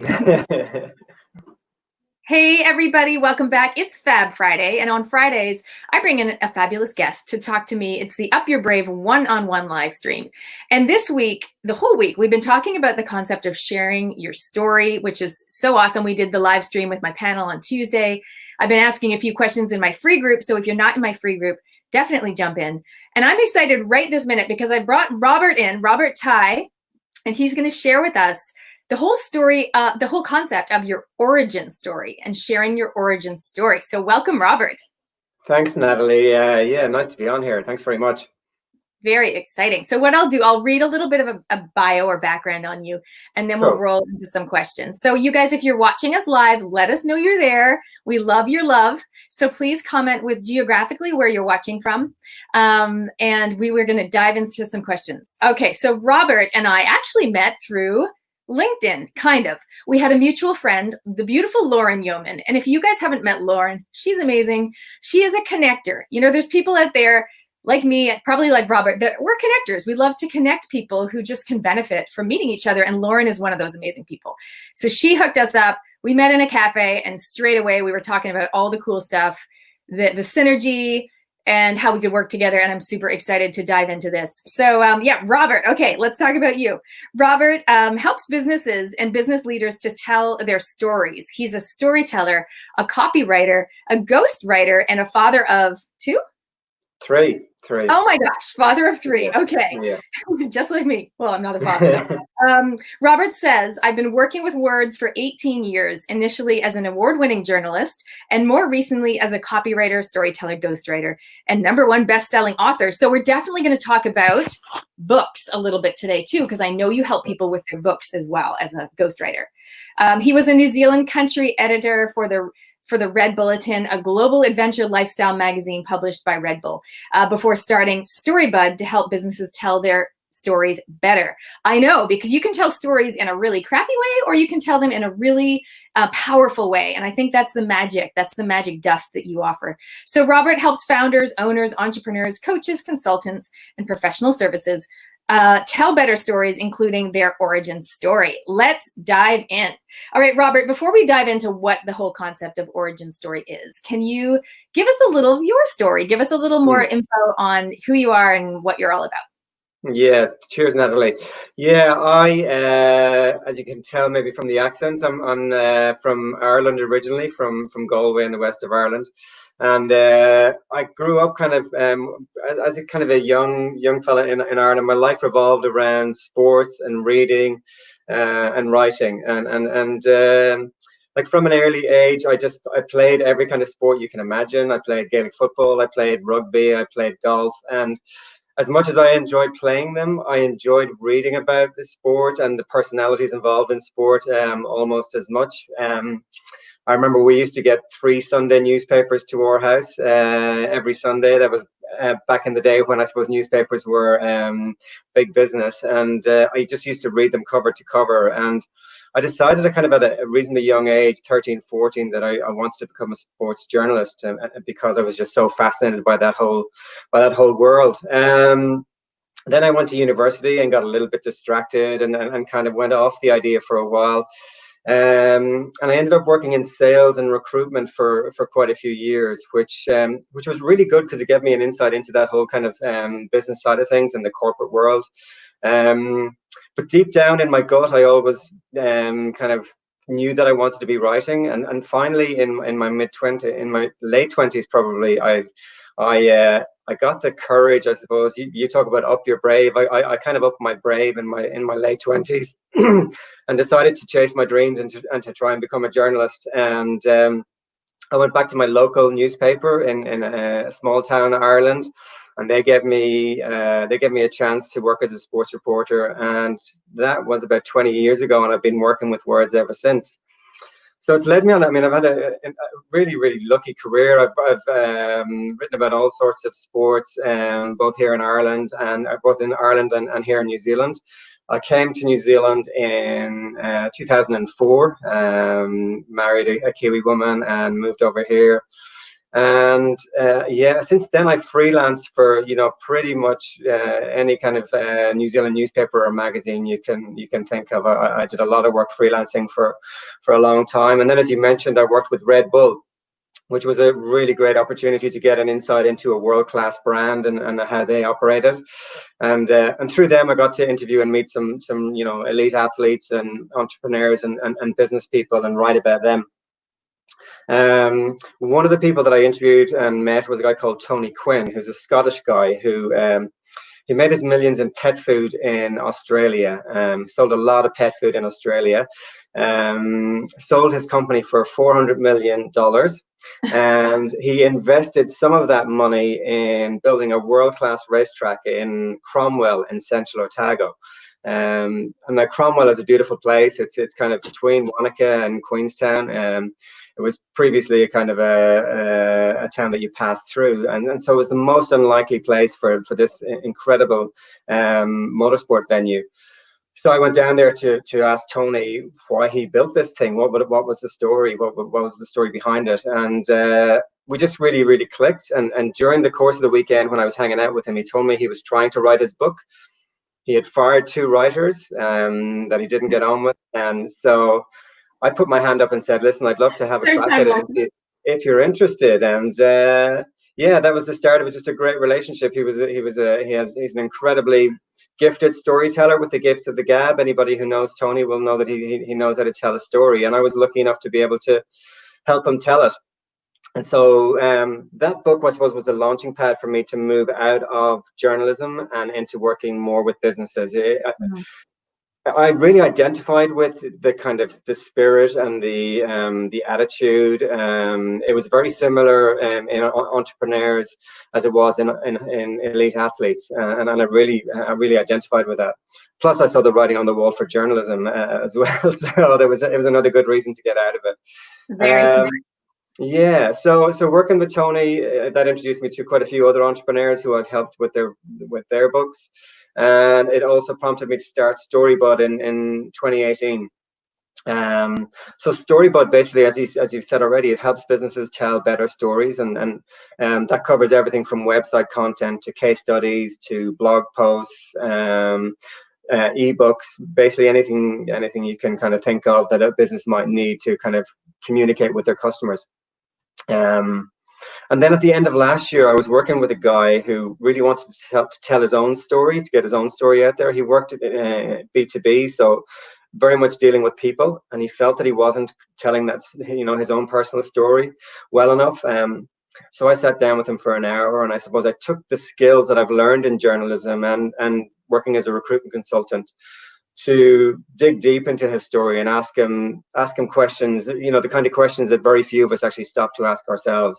Hey everybody, welcome back. It's Fab Friday, and on Fridays, I bring in a fabulous guest to talk to me. It's the Up Your Brave one-on-one live stream. And this week, the whole week, we've been talking about the concept of sharing your story, which is so awesome. We did the live stream with my panel on Tuesday. I've been asking a few questions in my free group, so if you're not in my free group, definitely jump in. And I'm excited right this minute because I brought Robert Tighe, and he's going to share with us the whole story, the whole concept of your origin story and sharing your origin story. So welcome, Robert. Thanks, Natalie. Yeah, nice to be on here. Thanks very much. Very exciting. So what I'll do, I'll read a little bit of a bio or background on you, and then we'll roll into some questions. So you guys, if you're watching us live, let us know you're there. We love your love. So please comment with geographically where you're watching from. And we were going to dive into some questions. Okay, so Robert and I actually met through LinkedIn, kind of. We had a mutual friend, the beautiful Lauren Yeoman. And if you guys haven't met Lauren, she's amazing. She is a connector. You know, there's people out there like me, probably like Robert, that we're connectors. We love to connect people who just can benefit from meeting each other. And Lauren is one of those amazing people. So she hooked us up. We met in a cafe, and straight away we were talking about all the cool stuff, the synergy, and how we could work together. And I'm super excited to dive into this. So yeah, Robert, okay, let's talk about you. Robert helps businesses and business leaders to tell their stories. He's a storyteller, a copywriter, a ghostwriter, and a father of two? Three. Oh my gosh, father of three. Okay. Yeah. Just like me. Well, I'm not a father. Robert says, I've been working with words for 18 years, initially as an award-winning journalist, and more recently as a copywriter, storyteller, ghostwriter, and #1 best-selling author. So we're definitely going to talk about books a little bit today too, because I know you help people with their books as well as a ghostwriter. He was a New Zealand country editor for the Red Bulletin, a global adventure lifestyle magazine published by Red Bull, before starting Storybud to help businesses tell their stories better. I know, because you can tell stories in a really crappy way, or you can tell them in a really powerful way. And I think that's the magic. That's the magic dust that you offer. So Robert helps founders, owners, entrepreneurs, coaches, consultants, and professional services tell better stories, including their origin story. Let's dive in. All right, Robert, before we dive into what the whole concept of origin story is, can you give us a little of your story? Give us a little more info on who you are and what you're all about. Yeah, cheers, Natalie. Yeah, as you can tell, maybe from the accent, I'm from Ireland originally, from Galway in the west of Ireland. And I grew up kind of as a kind of a young fella in Ireland. My life revolved around sports and reading and writing, and like from an early age, I played every kind of sport you can imagine. I played Gaelic football, I played rugby, I played golf, and as much as I enjoyed playing them, I enjoyed reading about the sport and the personalities involved in sport almost as much. I remember we used to get 3 Sunday newspapers to our house every Sunday. That was back in the day when I suppose newspapers were big business, and I just used to read them cover to cover. And I decided kind of at a reasonably young age, 13, 14, that I wanted to become a sports journalist, because I was just so fascinated by that whole world. Then I went to university and got a little bit distracted and kind of went off the idea for a while. And I ended up working in sales and recruitment for quite a few years, which was really good because it gave me an insight into that whole kind of business side of things in the corporate world. But deep down in my gut, I always kind of knew that I wanted to be writing. And finally, in my late 20s, probably, I got the courage, I suppose. You talk about up your brave. I kind of upped my brave in my late 20s and decided to chase my dreams and to try and become a journalist. And I went back to my local newspaper in a small town in Ireland, and they gave me a chance to work as a sports reporter. And that was about 20 years ago, and I've been working with words ever since. So it's led me on. I mean, I've had a really, really lucky career. I've written about all sorts of sports, both here in Ireland and here in New Zealand. I came to New Zealand in 2004, married a Kiwi woman, and moved over here. And yeah, since then I freelanced for, you know, pretty much any kind of New Zealand newspaper or magazine you can think of. I did a lot of work freelancing for a long time. And then, as you mentioned, I worked with Red Bull, which was a really great opportunity to get an insight into a world-class brand and how they operated. And through them, I got to interview and meet some you know, elite athletes and entrepreneurs and business people and write about them. One of the people that I interviewed and met was a guy called Tony Quinn, who's a Scottish guy who he made his millions in pet food in Australia. Sold a lot of pet food in Australia. Sold his company for $400 million. And he invested some of that money in building a world-class racetrack in Cromwell in Central Otago. And now Cromwell is a beautiful place. It's kind of between Wanaka and Queenstown. It was previously a kind of a town that you passed through, and so it was the most unlikely place for this incredible motorsport venue. So I went down there to ask Tony why he built this thing. What was the story? What was the story behind it? And we just really clicked. And during the course of the weekend, when I was hanging out with him, he told me he was trying to write his book. He had fired 2 writers that he didn't get on with, and so I put my hand up and said, "Listen, I'd love to have a crack at it if you're interested." And yeah, that was the start of it. Just a great relationship. He's an incredibly gifted storyteller with the gift of the gab. Anybody who knows Tony will know that he knows how to tell a story, and I was lucky enough to be able to help him tell it. And so that book, I suppose, was a launching pad for me to move out of journalism and into working more with businesses. I really identified with the kind of the spirit and the attitude. It was very similar in entrepreneurs as it was in elite athletes, and I really identified with that. Plus, I saw the writing on the wall for journalism as well, so it was another good reason to get out of it. Very smart. Yeah, so working with Tony, that introduced me to quite a few other entrepreneurs who I've helped with their books, and it also prompted me to start Storybud in 2018. So Storybud, basically, as you've said already, it helps businesses tell better stories, and that covers everything from website content to case studies to blog posts, ebooks, basically anything you can kind of think of that a business might need to kind of communicate with their customers. And then at the end of last year, I was working with a guy who really wanted to tell his own story, to get his own story out there. He worked at B2B, so very much dealing with people, and he felt that he wasn't telling that, you know, his own personal story well enough. So I sat down with him for an hour, and I suppose I took the skills that I've learned in journalism and working as a recruitment consultant to dig deep into his story and ask him questions, you know, the kind of questions that very few of us actually stop to ask ourselves.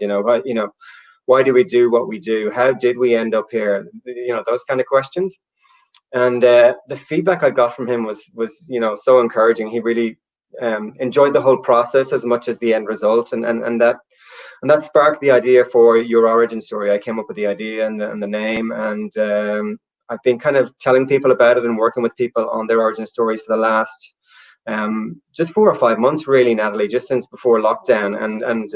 Why do we do what we do? How did we end up here? You know, those kind of questions. And the feedback I got from him was you know, so encouraging. He really enjoyed the whole process as much as the end result, and that sparked the idea for Your Origin Story. I came up with the idea and the name, and I've been kind of telling people about it and working with people on their origin stories for the last just 4 or 5 months, really, Natalie, just since before lockdown. And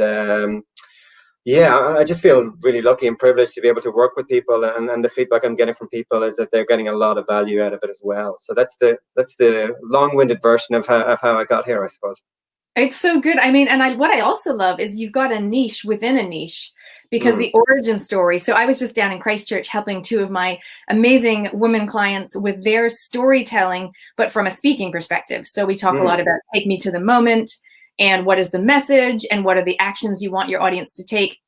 yeah, I just feel really lucky and privileged to be able to work with people, and the feedback I'm getting from people is that they're getting a lot of value out of it as well. So that's the long-winded version of how I got here, I suppose. It's so good. I mean, and what I also love is you've got a niche within a niche, because the origin story. So I was just down in Christchurch helping 2 of my amazing women clients with their storytelling, but from a speaking perspective. So we talk a lot about take me to the moment, and what is the message, and what are the actions you want your audience to take.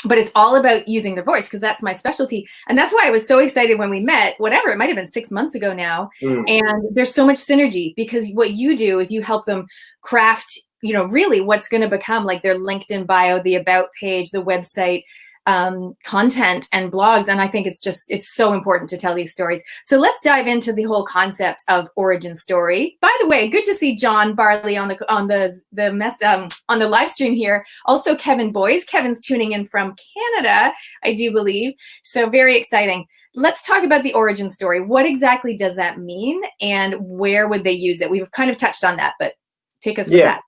But it's all about using their voice, because that's my specialty. And that's why I was so excited when we met, whatever, it might have been 6 months ago now. And there's so much synergy, because what you do is you help them craft, you know, really what's going to become like their LinkedIn bio, the about page, the website, content and blogs. And I think it's so important to tell these stories. So let's dive into the whole concept of origin story. By the way, good to see John Barley on the live stream here. Also Kevin Boyes. Kevin's tuning in from Canada, I do believe. So very exciting. Let's talk about the origin story. What exactly does that mean, and where would they use it? We've kind of touched on that, but take us with that.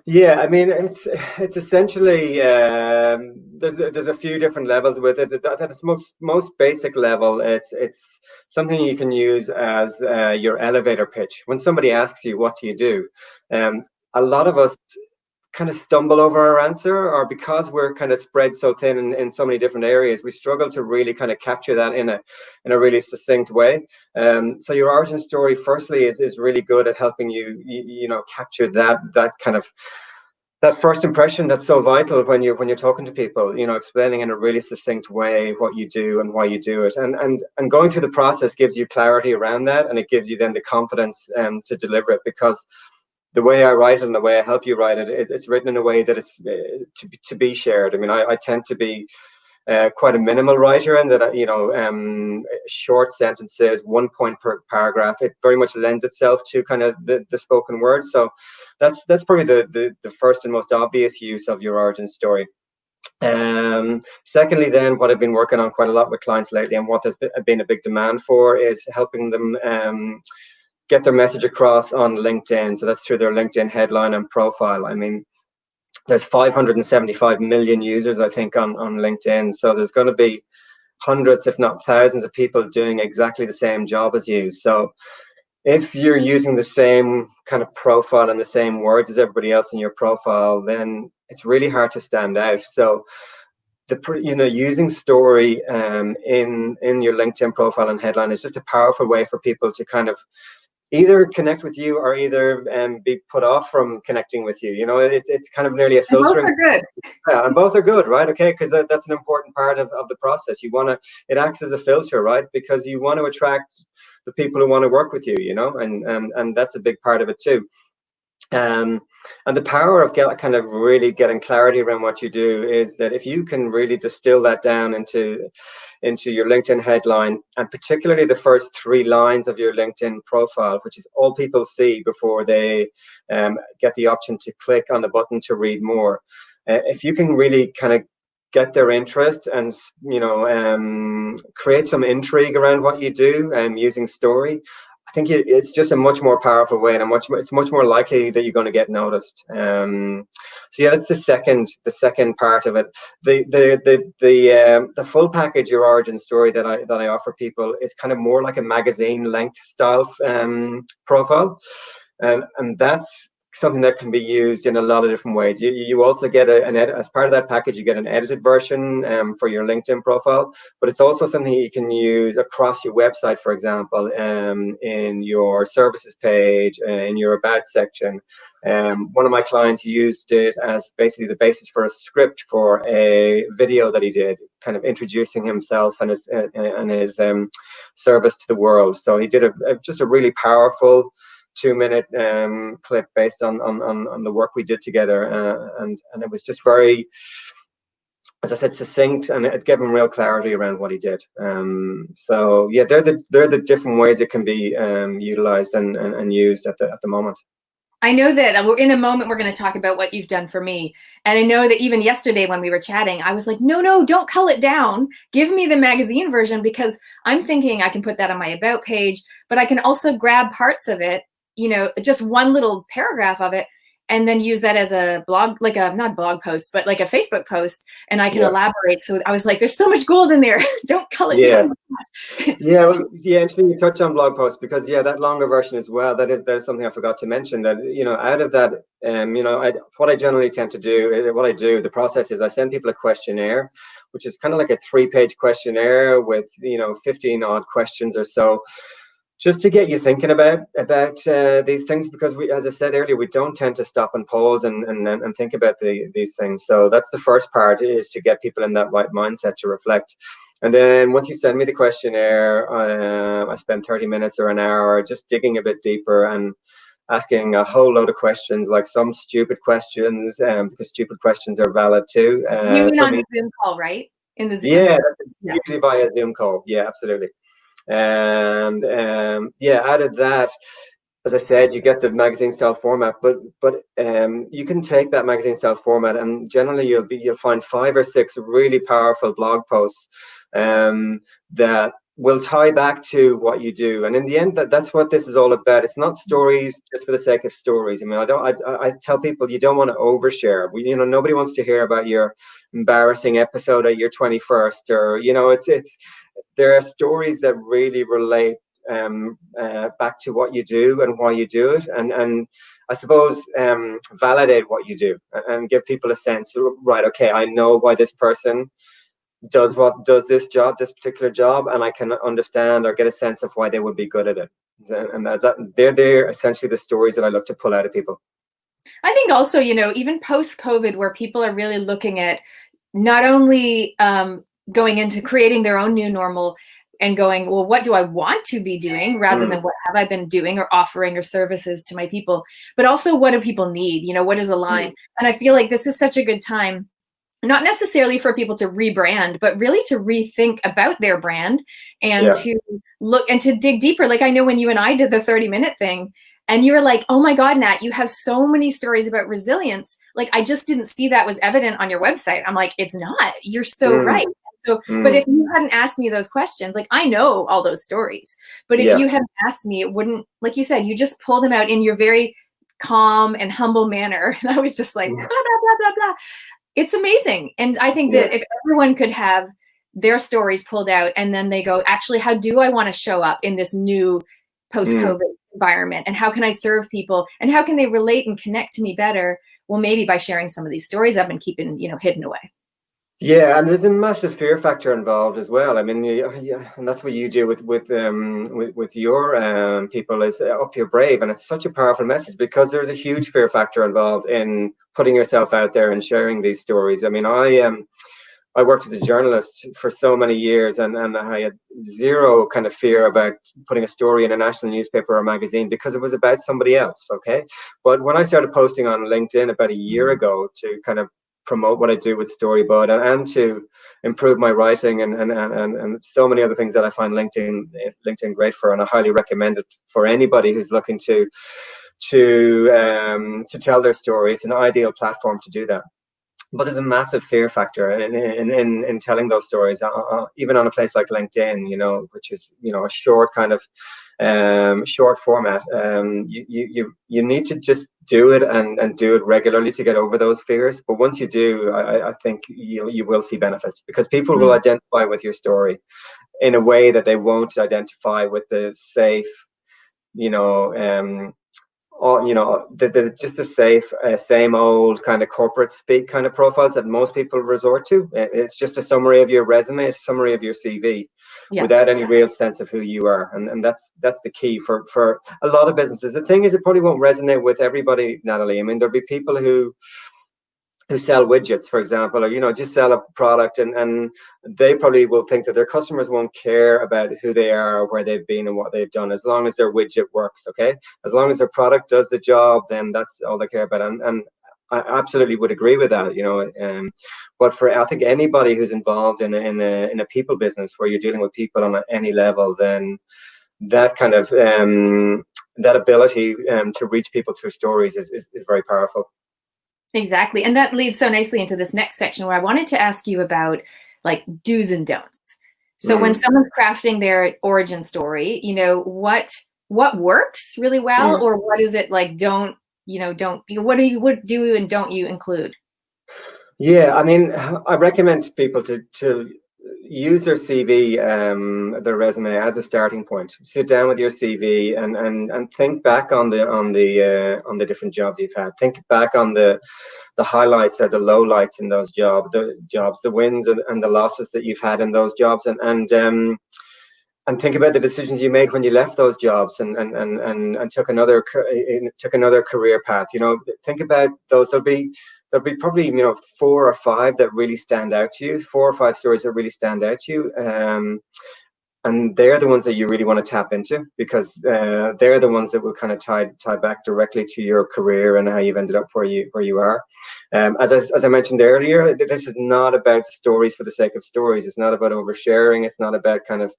Yeah, I mean, it's essentially there's a few different levels with it. At its most basic level, it's something you can use as your elevator pitch. When somebody asks you, "What do you do?" A lot of us kind of stumble over our answer, or because we're kind of spread so thin in so many different areas, we struggle to really kind of capture that in a really succinct way. So your origin story, firstly, is really good at helping you know, capture that kind of that first impression that's so vital when you're talking to people, you know, explaining in a really succinct way what you do and why you do it, and going through the process gives you clarity around that, and it gives you then the confidence to deliver it, because the way I write it and the way I help you write it, it's written in a way that it's to be shared. I mean, I tend to be quite a minimal writer, and that, you know, short sentences, 1 point per paragraph. It very much lends itself to kind of the spoken word. So that's probably the first and most obvious use of your origin story. Secondly, then, what I've been working on quite a lot with clients lately, and what there's been a big demand for, is helping them get their message across on LinkedIn. So that's through their LinkedIn headline and profile. I mean, there's 575 million users, I think, on LinkedIn. So there's going to be hundreds, if not thousands, of people doing exactly the same job as you. So if you're using the same kind of profile and the same words as everybody else in your profile, then it's really hard to stand out. So you know, using story in your LinkedIn profile and headline is just a powerful way for people to kind of either connect with you, or either be put off from connecting with you. You know, it's kind of nearly a And both filtering. are good. Yeah, and both are good, right? Okay, because that's an important part of the process. You want to, it acts as a filter, right? Because you want to attract the people who want to work with you, you know, and that's a big part of it too. Um, and the power of kind of really getting clarity around what you do is that if you can really distill that down into your LinkedIn headline, and particularly the first 3 lines of your LinkedIn profile, which is all people see before they get the option to click on the button to read more. If you can really kind of get their interest and, you know, create some intrigue around what you do and using story, I think it's just a much more powerful way, and it's much more likely that you're going to get noticed. So yeah, that's the second part of it. The full package, your origin story, that I offer people, is kind of more like a magazine length style profile, and that's something that can be used in a lot of different ways. You also get an edit as part of that package. You get an edited version for your LinkedIn profile, but it's also something you can use across your website, for example, in your services page, in your about section. One of my clients used it as basically the basis for a script for a video that he did, kind of introducing himself and his service to the world. So he did just a really powerful 2-minute clip based on the work we did together, and it was just very, as I said, succinct, and it gave him real clarity around what he did. So yeah, they're the different ways it can be utilized and used at the moment. I know that we're in a moment, we're going to talk about what you've done for me. And I know that even yesterday when we were chatting, I was like, no, don't cull it down. Give me the magazine version, because I'm thinking I can put that on my about page, but I can also grab parts of it, you know, just one little paragraph of it, and then use that as a blog, like a, not blog post, but like a Facebook post, and I can elaborate. So I was like, there's so much gold in there. Don't cull it down. Yeah, well, yeah, interesting you touch on blog posts, because yeah, that longer version as well, that is something I forgot to mention, that, you know, out of that, you know, what I generally tend to do, the process is I send people a questionnaire, which is kind of like a 3-page questionnaire with, you know, 15 odd questions or so, just to get you thinking about these things, because we, as I said earlier, we don't tend to stop and pause and think about these things. So that's the first part, is to get people in that right mindset to reflect. And then once you send me the questionnaire, I spend 30 minutes or an hour just digging a bit deeper and asking a whole load of questions, like some stupid questions, because stupid questions are valid too. You went on a Zoom call, right? In the Zoom. Yeah, usually via Zoom call. Yeah, absolutely. And yeah, out of that, as I said, you get the magazine style format, but you can take that magazine style format, and generally you'll find 5 or 6 really powerful blog posts that will tie back to what you do, and in the end, that's what this is all about. It's not stories just for the sake of stories. I mean, I tell people, you don't want to overshare. Nobody wants to hear about your embarrassing episode at your 21st, or it's there are stories that really relate back to what you do and why you do it, and I suppose validate what you do, and give people a sense, right? Okay, I know why this person does this particular job, and I can understand or get a sense of why they would be good at it. And they're essentially the stories that I look to pull out of people. I think also, even post-COVID, where people are really looking at not only going into creating their own new normal and going, well, what do I want to be doing rather than what have I been doing or offering or services to my people, but also what do people need? What is a line? And I feel like this is such a good time, not necessarily for people to rebrand, but really to rethink about their brand and to look and to dig deeper. Like, I know when you and I did the 30-minute thing, and you were like, oh my God, Nat, you have so many stories about resilience. Like, I just didn't see that was evident on your website. I'm like, it's not. You're so right. So, but if you hadn't asked me those questions, like, I know all those stories, but if you hadn't asked me, it wouldn't, like you said, you just pull them out in your very calm and humble manner. And I was just like, blah, blah, blah, blah, blah. It's amazing. And I think that if everyone could have their stories pulled out and then they go, actually, how do I want to show up in this new post-COVID environment? And how can I serve people? And how can they relate and connect to me better? Well, maybe by sharing some of these stories I've been keeping, hidden away. Yeah, and there's a massive fear factor involved as well. I mean, and that's what you do with your people, is up your brave, and it's such a powerful message because there's a huge fear factor involved in putting yourself out there and sharing these stories. I mean, I worked as a journalist for so many years, and I had zero kind of fear about putting a story in a national newspaper or magazine because it was about somebody else. Okay, but when I started posting on LinkedIn about a year ago to kind of promote what I do with Storybud and to improve my writing and so many other things that I find LinkedIn great for, and I highly recommend it for anybody who's looking to tell their story. It's an ideal platform to do that. But there's a massive fear factor in telling those stories, even on a place like LinkedIn, which is a short kind of short format. You need to just do it and do it regularly to get over those fears. But once you do, I think you will see benefits, because people will identify with your story in a way that they won't identify with the safe, just the safe, same old kind of corporate speak kind of profiles that most people resort to. It's just a summary of your resume, a summary of your CV, without any real sense of who you are. And that's the key for a lot of businesses. The thing is, it probably won't resonate with everybody, Natalie. I mean, there'll be people who sell widgets, for example, or just sell a product, and they probably will think that their customers won't care about who they are or where they've been and what they've done, as long as their widget works. Okay, as long as their product does the job, then that's all they care about. And I absolutely would agree with that. But for, I think, anybody who's involved in a people business where you're dealing with people on any level, then that kind of that ability to reach people through stories is very powerful. Exactly. And that leads so nicely into this next section, where I wanted to ask you about like do's and don'ts. So when someone's crafting their origin story, what works really well, or what is it like, what do you and don't you include? Yeah, I mean, I recommend people to use their CV, their resume, as a starting point. Sit down with your CV and think back on the different jobs you've had. Think back on the highlights or the lowlights in those jobs, the wins and the losses that you've had in those jobs, and think about the decisions you made when you left those jobs and took another career path. Think about those. There'll be probably 4 or 5 that really stand out to you, 4 or 5 stories that really stand out to you, and they're the ones that you really want to tap into, because they're the ones that will kind of tie back directly to your career and how you've ended up where you are. As I mentioned earlier, this is not about stories for the sake of stories. It's not about oversharing. It's not about kind of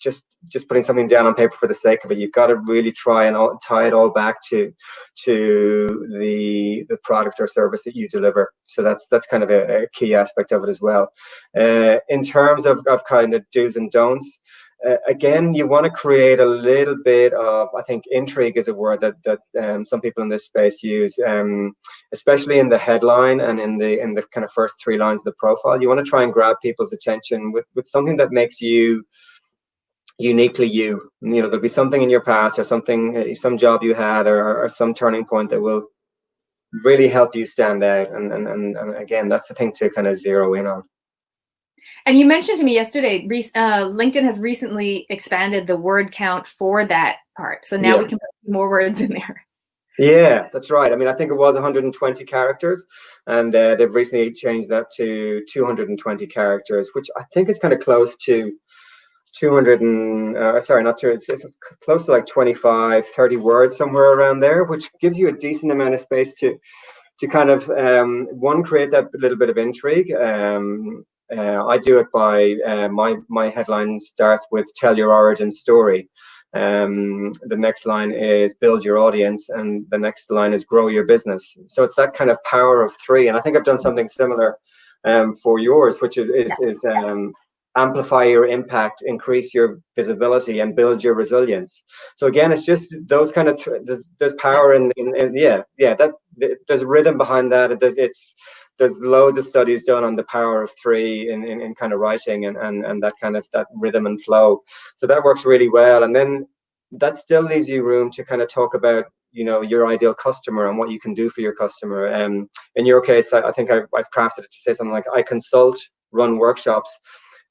just putting something down on paper for the sake of it. You've got to really try and tie it all back to the product or service that you deliver. So that's kind of a key aspect of it as well. In terms of kind of do's and don'ts, again, you want to create a little bit of, I think, intrigue is a word that some people in this space use, especially in the headline and in the kind of first 3 lines of the profile. You want to try and grab people's attention with something that makes you uniquely you. You know, there'll be something in your past or something, some job you had, or some turning point that will really help you stand out. And again, that's the thing to kind of zero in on. And you mentioned to me yesterday, LinkedIn has recently expanded the word count for that part. So now we can put more words in there. Yeah, that's right. I mean, I think it was 120 characters, and they've recently changed that to 220 characters, which I think is kind of close to 200 and, sorry, not 200, it's close to like 25, 30 words, somewhere around there, which gives you a decent amount of space to kind of, one, create that little bit of intrigue. I do it by, my headline starts with tell your origin story. The next line is build your audience, and the next line is grow your business. So it's that kind of power of 3. And I think I've done something similar for yours, which is amplify your impact, increase your visibility, and build your resilience. So again, it's just those kind of there's power in that there's rhythm behind that. There's loads of studies done on the power of 3 in kind of writing and that kind of that rhythm and flow. So that works really well. And then that still leaves you room to kind of talk about, you know, your ideal customer and what you can do for your customer. In your case, I think I've crafted it to say something like, I consult, run workshops,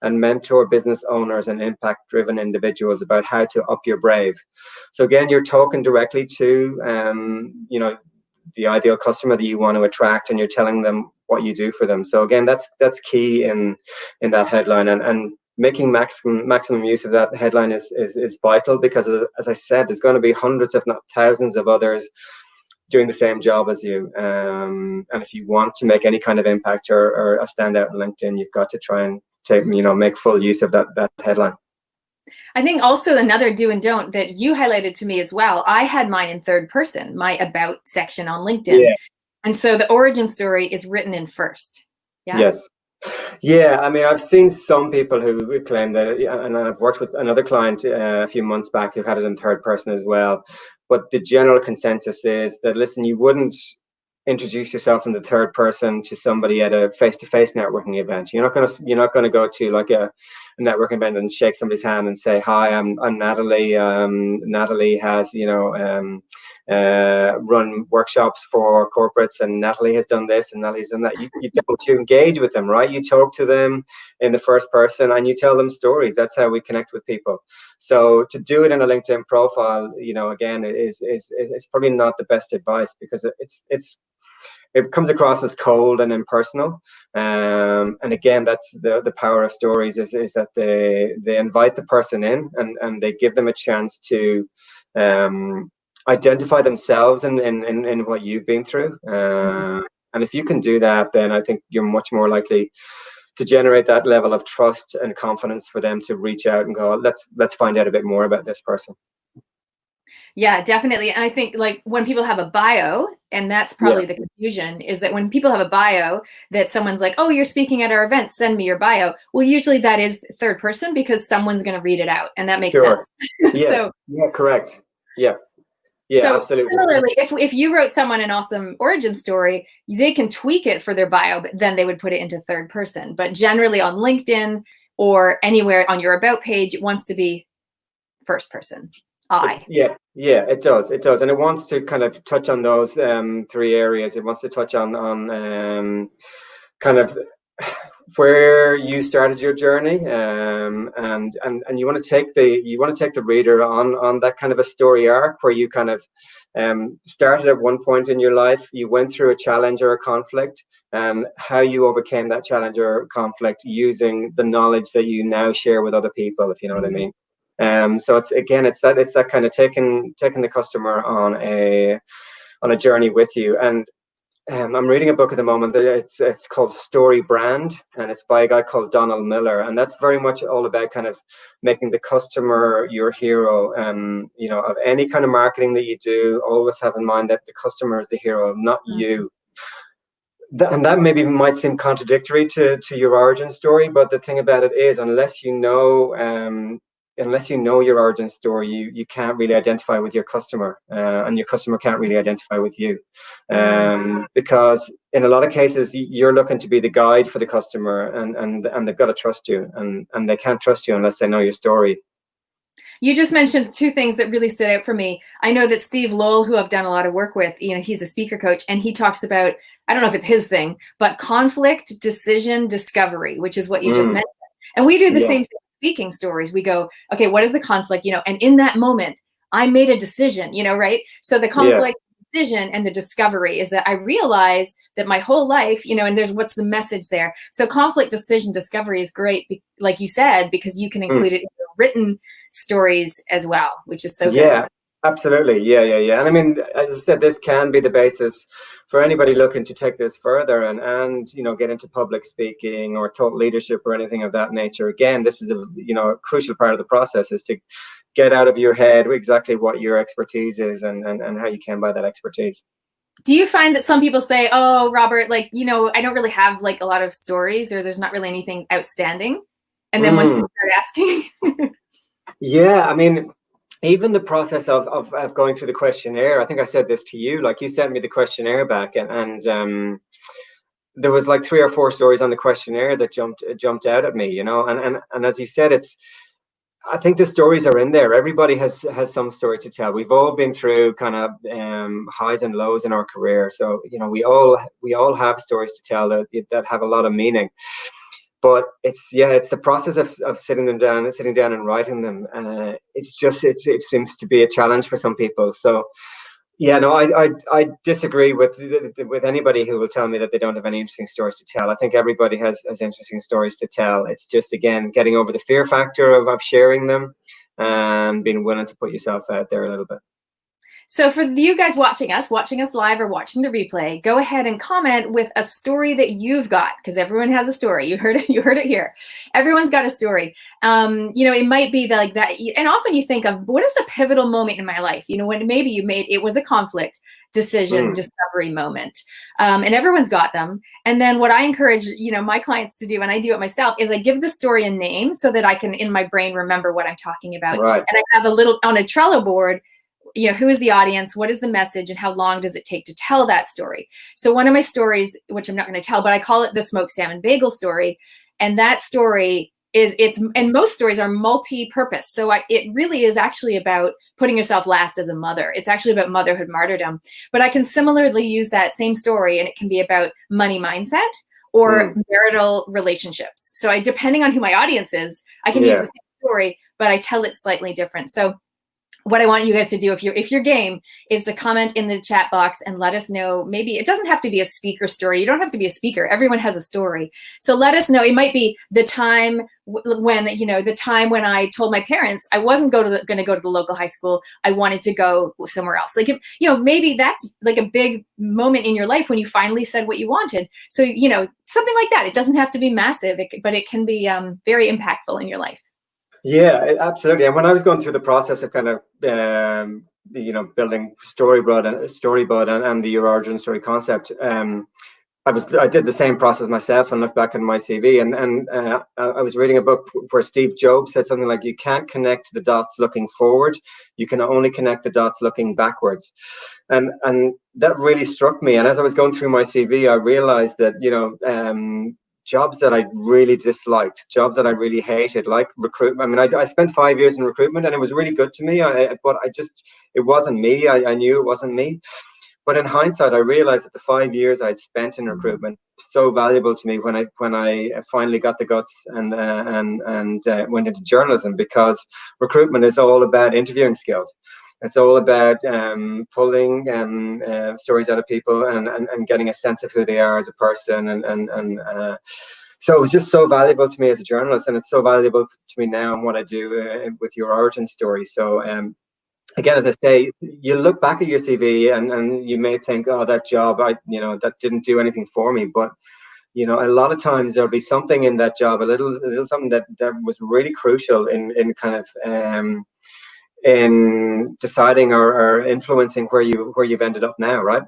and mentor business owners and impact-driven individuals about how to up your brave. So again, you're talking directly to, you know, the ideal customer that you want to attract, and you're telling them what you do for them. So again, that's key in that headline, and making maximum use of that headline is vital, because as I said, there's going to be hundreds, if not thousands, of others doing the same job as you. And if you want to make any kind of impact or a standout on LinkedIn, you've got to try and make full use of that headline. I think also another do and don't that you highlighted to me as well, I had mine in third person, my about section on LinkedIn. Yeah. And so the origin story is written in first. Yeah. Yes. Yeah, I mean, I've seen some people who claim that, and I've worked with another client a few months back who had it in third person as well. But the general consensus is that, listen, you wouldn't introduce yourself in the third person to somebody at a face-to-face networking event. You're not going to go to like a networking event and shake somebody's hand and say, hi, I'm Natalie. Natalie has run workshops for corporates, and Natalie has done this and Natalie's done that. You engage with them, right? You talk to them in the first person and you tell them stories. That's how we connect with people. So to do it in a LinkedIn profile, you know, again, it's probably not the best advice, because it comes across as cold and impersonal. And again, that's the power of stories is that they invite the person in, and they give them a chance to identify themselves in what you've been through. And if you can do that, then I think you're much more likely to generate that level of trust and confidence for them to reach out and go, let's find out a bit more about this person. Yeah, definitely. And I think like when people have a bio, and that's probably the confusion, is that when people have a bio that someone's like, oh, you're speaking at our event, send me your bio. Well, usually that is third person, because someone's going to read it out, and that makes sense. Yes. So, yeah, correct. Yeah. Yeah, so absolutely. Similarly, if you wrote someone an awesome origin story, they can tweak it for their bio, but then they would put it into third person. But generally on LinkedIn or anywhere on your about page, it wants to be first person. Yeah, it does, and it wants to kind of touch on those 3 areas. It wants to touch on kind of where you started your journey, and you want to take the reader on that kind of a story arc where you kind of started at one point in your life, you went through a challenge or a conflict, and how you overcame that challenge or conflict using the knowledge that you now share with other people, if you know what I mean. So it's that kind of taking the customer on a journey with you. And I'm reading a book at the moment. It's called Storybrand, and it's by a guy called Donald Miller, and that's very much all about kind of making the customer your hero. You know, of any kind of marketing that you do, always have in mind that the customer is the hero, not you. And that maybe might seem contradictory to your origin story, but the thing about it is, unless you know your origin story, you can't really identify with your customer, and your customer can't really identify with you, because in a lot of cases you're looking to be the guide for the customer, and they've got to trust you, and they can't trust you unless they know your story. You just mentioned two things that really stood out for me. I know that Steve Lowell, who I've done a lot of work with, you know, he's a speaker coach, and he talks about, I don't know if it's his thing, but conflict, decision, discovery, which is what you just mentioned. And we do the same thing with speaking stories. We go, okay, what is the conflict? You know, and in that moment, I made a decision, you know, right? So the conflict, decision, and the discovery is that I realize that my whole life, you know, and there's what's the message there. So conflict, decision, discovery is great, like you said, because you can include it in the written stories as well, which is so good. Absolutely. Yeah. And I mean, as I said, this can be the basis for anybody looking to take this further and you know, get into public speaking or thought leadership or anything of that nature. Again, this is a crucial part of the process, is to get out of your head exactly what your expertise is and how you can buy that expertise. Do you find that some people say, oh, Robert, like, you know, I don't really have like a lot of stories, or there's not really anything outstanding? And then once you start asking. Yeah, I mean, even the process of going through the questionnaire, I think I said this to you, like you sent me the questionnaire back, and there was like 3 or 4 stories on the questionnaire that jumped out at me, you know, and as you said, I think the stories are in there. Everybody has some story to tell. We've all been through kind of highs and lows in our career, so you know, we all have stories to tell that have a lot of meaning. But it's the process of sitting down and writing them. It seems to be a challenge for some people. So yeah, no, I disagree with anybody who will tell me that they don't have any interesting stories to tell. I think everybody has interesting stories to tell. It's just, again, getting over the fear factor of sharing them and being willing to put yourself out there a little bit. So for you guys watching us live or watching the replay, go ahead and comment with a story that you've got, because everyone has a story. You heard it here. Everyone's got a story. You know, it might be like that. And often you think of, what is the pivotal moment in my life? You know, when maybe it was a conflict, decision, discovery moment. And everyone's got them. And then what I encourage, you know, my clients to do, and I do it myself, is I give the story a name so that I can, in my brain, remember what I'm talking about. Right. And I have a little, on a Trello board, you know, who is the audience, what is the message, and how long does it take to tell that story? So one of my stories, which I'm not going to tell, but I call it the smoked salmon bagel story. And that story and most stories are multi-purpose. So it really is actually about putting yourself last as a mother. It's actually about motherhood martyrdom. But I can similarly use that same story, and it can be about money mindset or marital relationships. So depending on who my audience is, I can use the same story, but I tell it slightly different. So what I want you guys to do, if you're game, is to comment in the chat box and let us know. Maybe it doesn't have to be a speaker story. You don't have to be a speaker. Everyone has a story. So let us know. It might be the time when I told my parents I wasn't going to go to the local high school. I wanted to go somewhere else. Like, maybe that's like a big moment in your life when you finally said what you wanted. So, you know, something like that. It doesn't have to be massive, but it can be very impactful in your life. Yeah, absolutely. And when I was going through the process of kind of building Storybud and the your origin story concept, I did the same process myself and looked back at my CV, and I was reading a book where Steve Jobs said something like, you can't connect the dots looking forward, you can only connect the dots looking backwards. And that really struck me. And as I was going through my CV, I realized that, jobs that I really disliked, jobs that I really hated, like recruitment. I mean, I spent 5 years in recruitment, and it was really good to me, but it wasn't me. I knew it wasn't me. But in hindsight, I realized that the 5 years I'd spent in recruitment was so valuable to me when I finally got the guts and went into journalism, because recruitment is all about interviewing skills. It's all about pulling stories out of people and getting a sense of who they are as a person. So it was just so valuable to me as a journalist, and it's so valuable to me now in what I do with your origin story. So again, as I say, you look back at your CV and you may think, oh, that job, that didn't do anything for me. But, a lot of times there'll be something in that job, a little something that was really crucial in kind of in deciding or influencing where you've ended up now, right?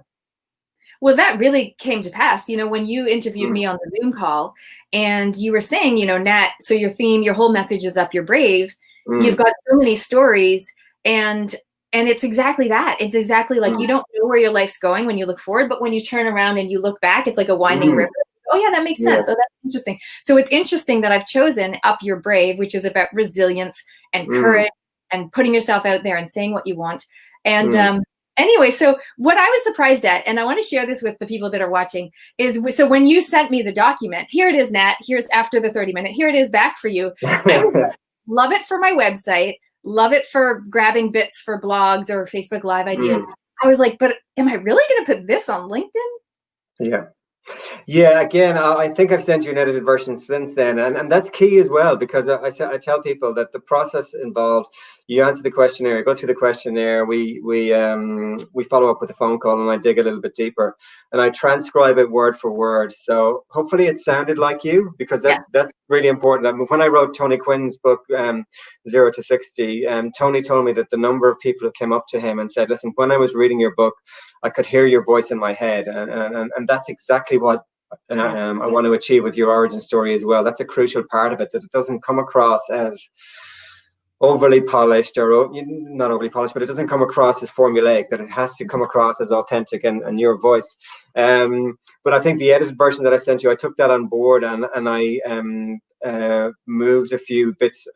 Well, that really came to pass, when you interviewed me on the Zoom call and you were saying, Nat, so your whole message is up, you're brave. You've got so many stories, and it's exactly that. It's exactly like you don't know where your life's going when you look forward, but when you turn around and you look back, it's like a winding river. Oh yeah, that makes sense. Oh, that's interesting. So it's interesting that I've chosen Up You're Brave, which is about resilience and courage and putting yourself out there and saying what you want. And anyway, so what I was surprised at, and I want to share this with the people that are watching, is so when you sent me the document, here it is, Nat, here's after the 30-minute, here it is back for you. I love it for my website, love it for grabbing bits for blogs or Facebook Live ideas. I was like, but am I really going to put this on LinkedIn? Yeah. Yeah, again, I think I've sent you an edited version since then, and that's key as well, because I tell people that the process involved, you answer the questionnaire, go through the questionnaire, we follow up with a phone call, and I dig a little bit deeper, and I transcribe it word for word. So hopefully it sounded like you, because that's really important. I mean, when I wrote Tony Quinn's book, 0 to 60, Tony told me that the number of people who came up to him and said, listen, when I was reading your book, I could hear your voice in my head, and that's exactly what I want to achieve with your origin story as well. That's a crucial part of it, that it doesn't come across as overly polished, or not overly polished, but it doesn't come across as formulaic, that it has to come across as authentic and your voice. But I think the edited version that I sent you, I took that on board, and I moved a few bits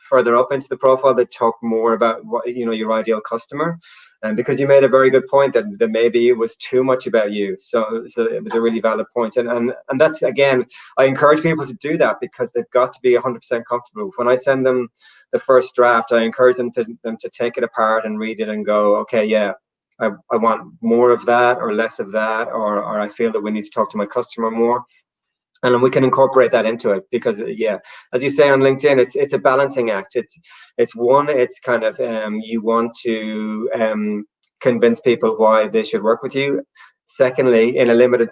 further up into the profile that talk more about what, your ideal customer. And because you made a very good point that maybe it was too much about you, so it was a really valid point, and that's, again, I encourage people to do that, because they've got to be 100% comfortable. When I send them the first draft, I encourage them to take it apart and read it and go, okay, yeah, I want more of that or less of that, or I feel that we need to talk to my customer more. And then we can incorporate that into it, because as you say on LinkedIn, it's a balancing act. It's kind of you want to convince people why they should work with you. Secondly, in a limited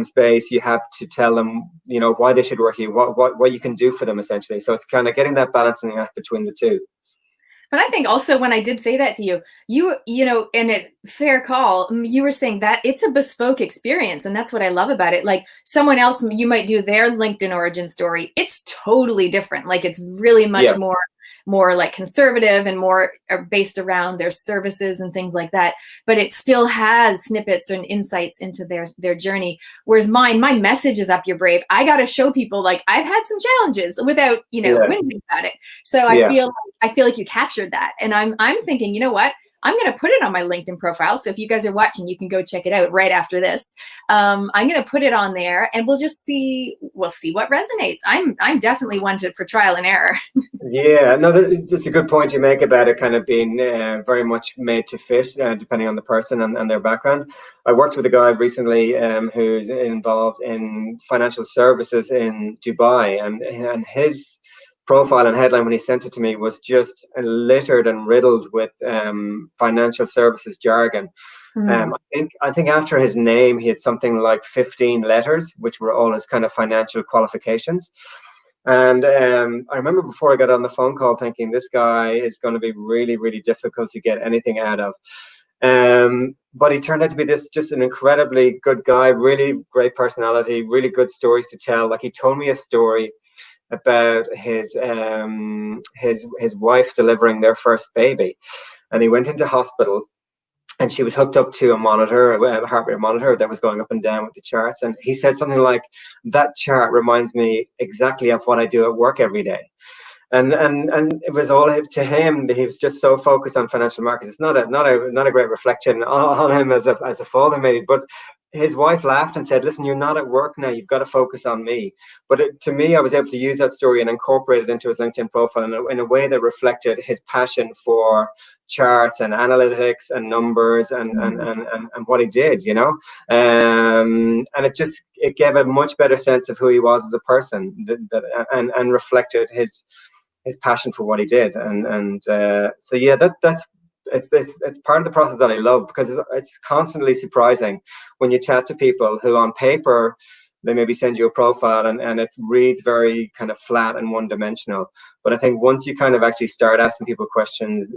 space, you have to tell them why they should work with you, what you can do for them, essentially. So it's kind of getting that balancing act between the two. But I think also, when I did say that to you, and it fair call, you were saying that it's a bespoke experience. And that's what I love about it. Like, someone else, you might do their LinkedIn origin story. It's totally different. Like, it's really much more like conservative and more based around their services and things like that. But it still has snippets and insights into their journey. Whereas my message is Up You're Brave. I got to show people, like, I've had some challenges without, whinging about it. So I feel like you captured that. And I'm thinking, you know what? I'm going to put it on my LinkedIn profile. So if you guys are watching, you can go check it out right after this. I'm going to put it on there, and we'll see what resonates. I'm definitely one for trial and error. Yeah, no, that's a good point you make about it kind of being very much made to fit, depending on the person and their background. I worked with a guy recently who's involved in financial services in Dubai, and his profile and headline when he sent it to me was just littered and riddled with financial services jargon. I think after his name, he had something like 15 letters, which were all his kind of financial qualifications. And I remember before I got on the phone call thinking, this guy is going to be really, really difficult to get anything out of. But he turned out to be just an incredibly good guy, really great personality, really good stories to tell. Like, he told me a story about his wife delivering their first baby, and he went into hospital, and she was hooked up to a monitor, a heart rate monitor that was going up and down with the charts. And he said something like, that chart reminds me exactly of what I do at work every day. And it was all to him. He was just so focused on financial markets. It's not a great reflection on him as a father, maybe, but his wife laughed and said, listen, you're not at work now. You've got to focus on me. But to me, I was able to use that story and incorporate it into his LinkedIn profile in a way that reflected his passion for charts and analytics and numbers and what he did, and it gave a much better sense of who he was as a person, and reflected his passion for what he did. So yeah, that's it's part of the process that I love, because it's constantly surprising when you chat to people who on paper they maybe send you a profile and it reads very kind of flat and one-dimensional. But I think once you kind of actually start asking people questions,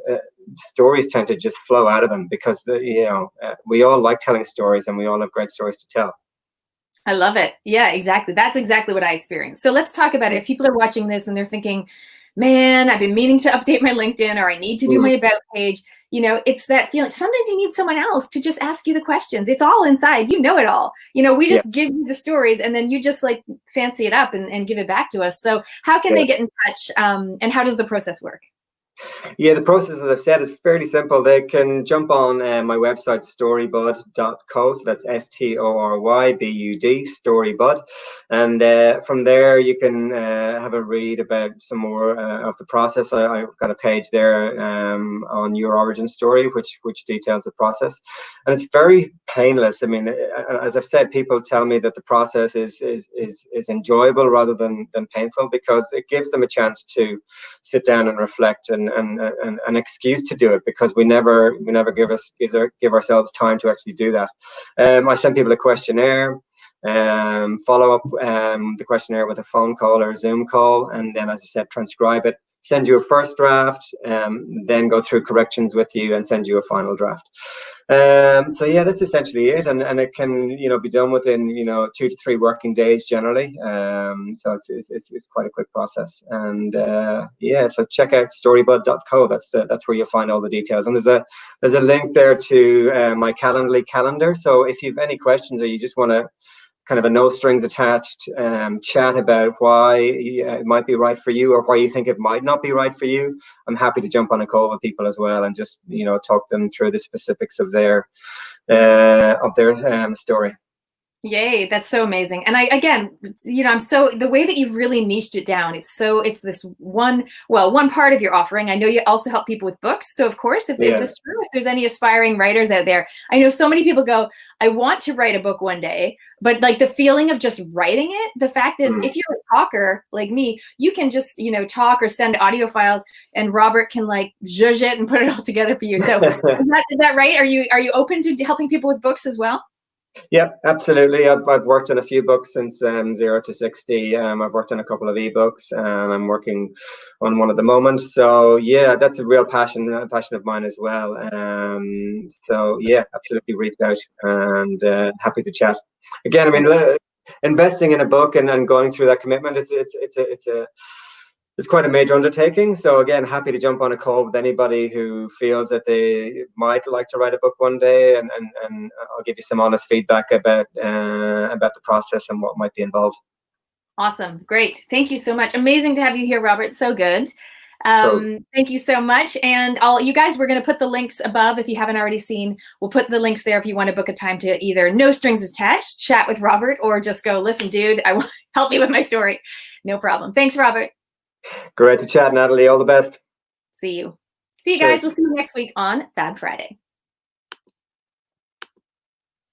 stories tend to just flow out of them, because we all like telling stories and we all have great stories to tell. I love it. Yeah, exactly. That's exactly what I experienced. So let's talk about it. If people are watching this and they're thinking, man, I've been meaning to update my LinkedIn, or I need to do my about page, it's that feeling. Sometimes you need someone else to just ask you the questions. It's all inside. You know it all. We just give you the stories, and then you just like fancy it up and give it back to us. So how can they get in touch, and how does the process work? Yeah, the process, as I've said, is fairly simple. They can jump on my website, storybud.co. So that's STORYBUD, Storybud. And from there, you can have a read about some more of the process. I've got a page there on your origin story, which details the process. And it's very painless. I mean, as I've said, people tell me that the process is enjoyable rather than painful, because it gives them a chance to sit down and reflect and an excuse to do it, because we never give ourselves time to actually do that. I send people a questionnaire, follow up the questionnaire with a phone call or a Zoom call, and then, as I said, transcribe it, send you a first draft, then go through corrections with you and send you a final draft. So yeah, that's essentially it, and it can be done within 2 to 3 working days generally. So it's quite a quick process, and yeah, so check out storybud.co. That's where you'll find all the details, and there's a link there to my Calendly calendar. So if you've any questions, or you just want to kind of a no strings attached chat about why it might be right for you, or why you think it might not be right for you, I'm happy to jump on a call with people as well and just talk them through the specifics of their story. Yay, that's so amazing. And I'm so, the way that you've really niched it down, it's this one part of your offering. I know you also help people with books. So of course, if there's any aspiring writers out there, I know so many people go, I want to write a book one day, but like the feeling of just writing it, the fact is, if you're a talker like me, you can just, talk or send audio files, and Robert can like zhuzh it and put it all together for you. So is that right? Are you open to helping people with books as well? Yeah, absolutely. I've worked on a few books since 0 to 60. I've worked on a couple of ebooks, and I'm working on one at the moment. So yeah, that's a real passion of mine as well. So yeah, absolutely reached out, and happy to chat. Again, I mean, investing in a book and going through that commitment, it's quite a major undertaking. So again, happy to jump on a call with anybody who feels that they might like to write a book one day, and I'll give you some honest feedback about the process and what might be involved. Awesome. Great. Thank you so much. Amazing to have you here, Robert. So good. Thank you so much. And you guys, we're going to put the links above if you haven't already seen. We'll put the links there if you want to book a time to either no strings attached, chat with Robert, or just go, listen, dude, help me with my story. No problem. Thanks, Robert. Great to chat, Natalie. All the best. See you guys. We'll see you next week on Fab Friday.